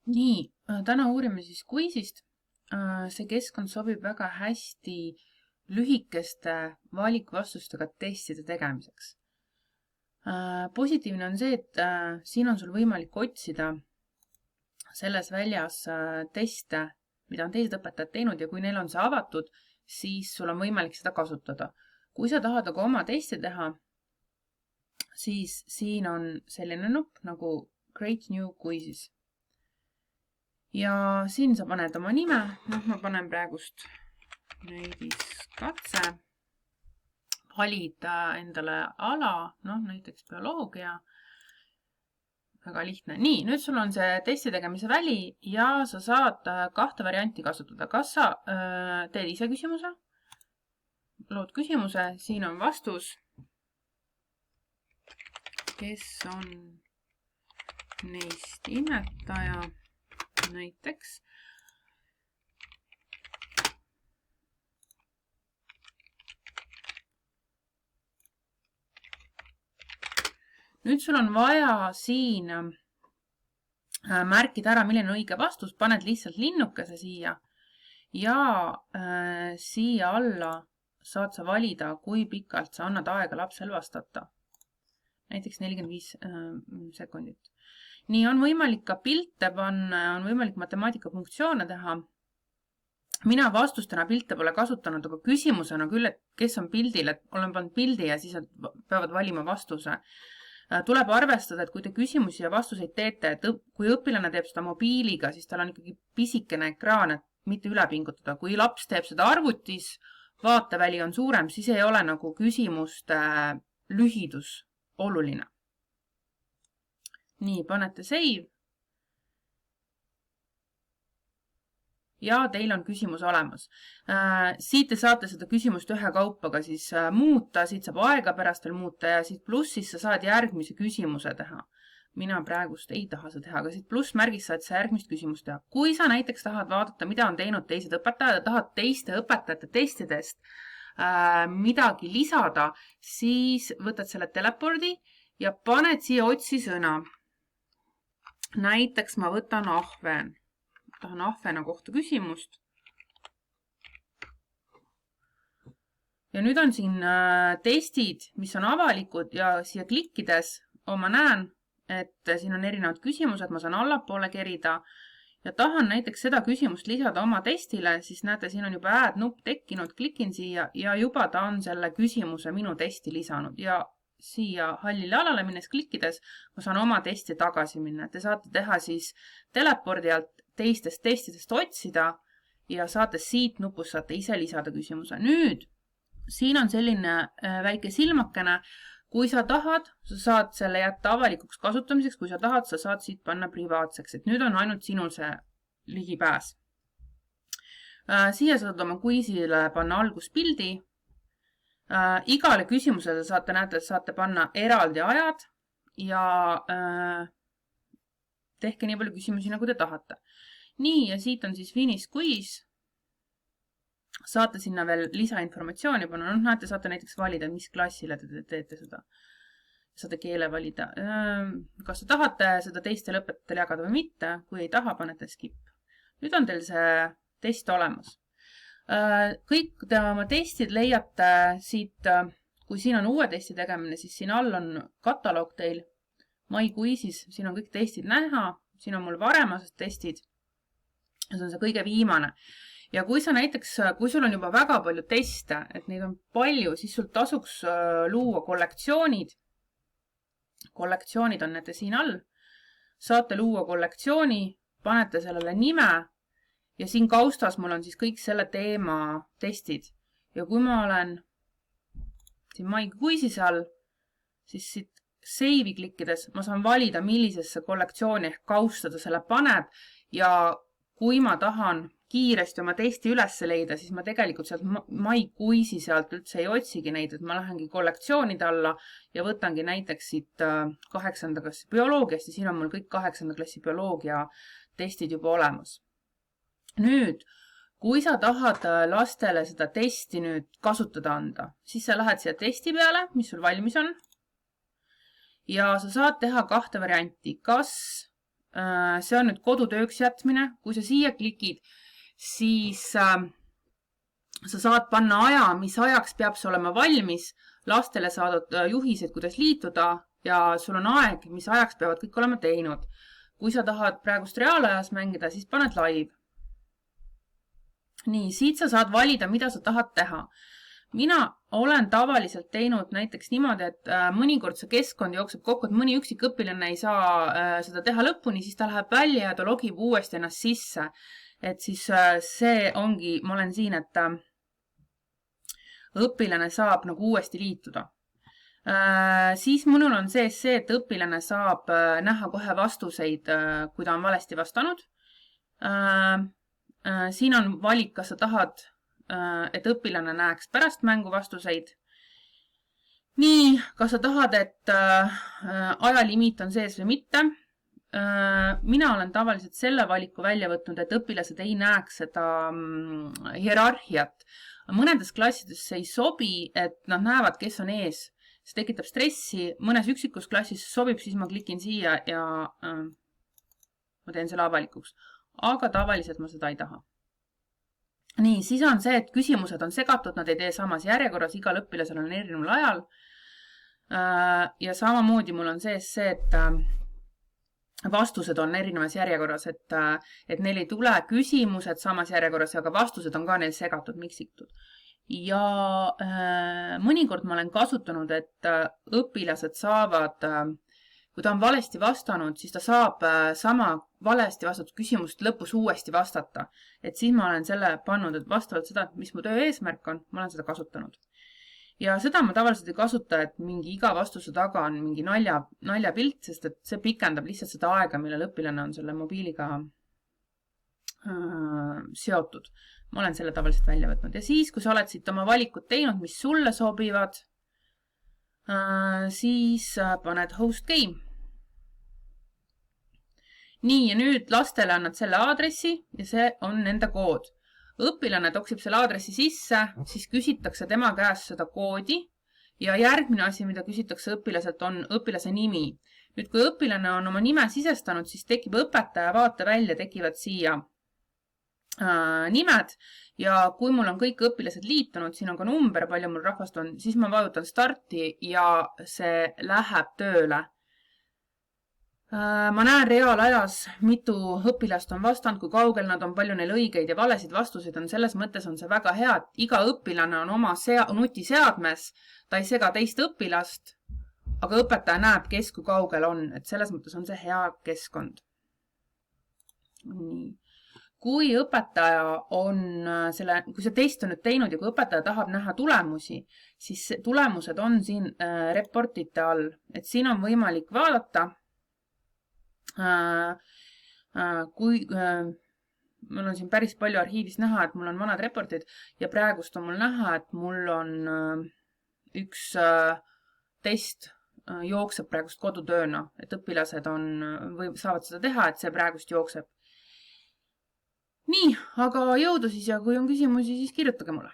Nii, täna uurime siis quizist. See keskkond sobib väga hästi lühikeste valikvastustega testide tegemiseks. Positiivne on see, et siin on sul võimalik otsida selles väljas teste, mida on teised õpetajad teinud ja kui neil on see avatud, siis sul on võimalik seda kasutada. Kui sa tahad aga oma testi teha, siis siin on selline nupp nagu Create New Quizzes. Ja siin sa paned oma nime, ma panen praegust näidiskatse, valida endale ala, näiteks bioloogia, väga lihtne. Nii, nüüd sul on see testi tegemise väli ja sa saad kahte varianti kasutada. Kas sa teed ise küsimuse, lood küsimuse, siin on vastus, kes on neist imetaja, näiteks. Nüüd sul on vaja siin märkida ära, milline on õige vastus, paned lihtsalt linnukese siia ja siia alla saad sa valida, kui pikalt sa annad aega lapsel vastata. Näiteks 45 sekundit. Nii on võimalik ka pilte panna, on võimalik matemaatikafunktsioone teha. Mina vastustena pilte pole kasutanud, aga küsimusena küll, et kes on pildil, et olen pannud pildi ja siis peavad valima vastuse. Tuleb arvestada, et kui te küsimusi ja vastuseid teete, et kui õpilane teeb seda mobiiliga, siis tal on ikkagi pisikene ekraan, et mitte üle pingutada. Kui laps teeb seda arvutis, vaateväli on suurem, siis ei ole nagu küsimuste lühidus oluline. Nii, panete save. Ja teil on küsimus olemas. Siit te saate seda küsimust ühe kaupaga siis muuta, siit saab aega pärast veel muuta ja siit plussis sa saad järgmise küsimuse teha. Mina praegust ei taha seda teha, aga siit plussmärgis saad sa järgmist küsimust teha. Kui sa näiteks tahad vaadata, mida on teinud teised õpetajad ja tahad teiste õpetajate testidest midagi lisada, siis võtad selle telepordi ja paned siia otsi sõna. Näiteks ma võtan ahven. Tahan ahvena kohta küsimust. Ja nüüd on siin testid, mis on avalikud ja siia klikkides ma näen, et siin on erinevad küsimused, ma saan allapoole kerida ja tahan näiteks seda küsimust lisada oma testile, siis näete, siin on juba add-nupp tekkinud, klikin siia ja juba ta on selle küsimuse minu testi lisanud ja siia hallile alale minnes klikkides ma saan oma testi tagasi minna. Te saate teha siis telepordi alt teistest testidest otsida ja saate siit nupust saate ise lisada küsimuse. Nüüd, siin on selline väike silmakene. Kui sa tahad, sa saad selle jätta avalikuks kasutamiseks. Kui sa tahad, sa saad siit panna privaatseks. Et nüüd on ainult sinul see ligipääs. Siia saad oma quizile panna alguspildi. Igale küsimusele saate panna eraldi ajad ja tehke nii palju küsimusi, nagu te tahate. Nii, ja siit on siis finish quiz. Saate sinna veel lisainformatsiooni panna. Näete, saate näiteks valida, mis klassile te teete seda. Saate keele valida. Kas te tahate seda teistele õpetajatele jagada või mitte? Kui ei taha, panete skip. Nüüd on teil see test olemas. Kõik te oma testid leiate siit, kui siin on uue testi tegemine, siis siin all on kataloog teil. My Quizis, siin on kõik testid näha, siin on mul varemased testid. See on see kõige viimane. Ja kui sa näiteks, kui sul on juba väga palju teste, et neid on palju, siis sul tasuks luua kollektsioonid. Kollektsioonid on näete siin all. Saate luua kollektsiooni, panete sellele nime ja siin kaustas mul on siis kõik selle teema testid. Ja kui ma olen siin My Quizis all, siis siit save'i klikkides ma saan valida, millisesse kollektsiooni ehk kaustada selle paneb ja kui ma tahan kiiresti oma testi üles leida, siis ma tegelikult sealt My Quizi sealt üldse ei otsigi neid, et ma lähengi kollektsioonide alla ja võtangi näiteks siit 8. klassi bioloogiast ja siin on mul kõik 8. klassi bioloogia testid juba olemas. Nüüd, kui sa tahad lastele seda testi nüüd kasutada anda, siis sa lähed siia testi peale, mis sul valmis on. Ja sa saad teha kahte varianti. Kas see on nüüd kodutööks jätmine. Kui sa siia klikid, siis sa saad panna aja, mis ajaks peab see olema valmis, lastele saadud juhised, kuidas liituda ja sul on aeg, mis ajaks peavad kõik olema teinud. Kui sa tahad praegust reaalajas mängida, siis paned live. Nii, siit sa saad valida, mida sa tahad teha. Mina olen tavaliselt teinud näiteks niimoodi, et mõnikord see keskkond jookseb kokku, et mõni üksik õpilane ei saa seda teha lõpuni, siis ta läheb välja ja ta logib uuesti ennast sisse. Et siis see ongi, ma olen siin, et õpilane saab nagu uuesti liituda. Siis minul on see, et õpilane saab näha kohe vastuseid, kui ta on valesti vastanud. Siin on valik, kas sa tahad, et õpilane näeks pärast mängu vastuseid. Nii, kas sa tahad, et ajalimiit on sees või mitte? Mina olen tavaliselt selle valiku välja võtnud, et õpilased ei näeks seda hierarhiat. Mõnedes klassides see ei sobi, et nad näevad, kes on ees. See tekitab stressi. Mõnes üksikus klassis sobib, siis ma klikin siia ja ma teen selle avalikuks. Aga tavaliselt ma seda ei taha. Nii, siis on see, et küsimused on segatud, nad ei tee samas järjekorras, igal õpilasel on erineval ajal. Ja samamoodi mul on sees see, et vastused on erinevas järjekorras, et neil ei tule küsimused samas järjekorras, aga vastused on ka neil segatud, miksitud. Ja mõnikord ma olen kasutanud, et õpilased saavad, kui ta on valesti vastanud, siis ta saab sama valesti vastatud küsimust lõpus uuesti vastata. Et siis ma olen selle pannud, et vastavalt seda, mis mu töö eesmärk on, ma olen seda kasutanud. Ja seda ma tavaliselt ei kasuta, et mingi iga vastuse taga on mingi naljapilt, sest et see pikendab lihtsalt seda aega, millel õpilane on selle mobiiliga seotud. Ma olen selle tavaliselt välja võtnud. Ja siis, kui sa oled siit oma valikud teinud, mis sulle sobivad, siis paned host game. Nii, ja nüüd lastele annad selle aadressi ja see on nende kood. Õpilane toksib selle aadressi sisse, siis küsitakse tema käest seda koodi ja järgmine asi, mida küsitakse õpilaselt, on õpilase nimi. Nüüd, kui õpilane on oma nime sisestanud, siis tekib õpetaja vaatevälja, tekivad siia nimed ja kui mul on kõik õpilased liitunud, siin on ka number, palju mul rahvast on, siis ma vajutan starti ja see läheb tööle. Ma näen reaalajas, mitu õpilast on vastanud, kui kaugel nad on, palju neil õigeid ja valesid vastuseid on. Selles mõttes on see väga hea, et iga õpilane on oma nutiseadmes, ta ei sega teist õpilast, aga õpetaja näeb, kes kui kaugel on. Et selles mõttes on see hea keskkond. Nii. Kui õpetaja on kui see test on nüüd teinud ja kui õpetaja tahab näha tulemusi, siis tulemused on siin reportite all. Et siin on võimalik vaadata, kui mul on siin päris palju arhiivis näha, et mul on vanad reportid ja praegust on mul näha, et mul on üks test jookseb praegust kodutööna, et õpilased saavad seda teha, et see praegust jookseb. Nii, aga jõudu siis ja kui on küsimusi, siis kirjutage mulle.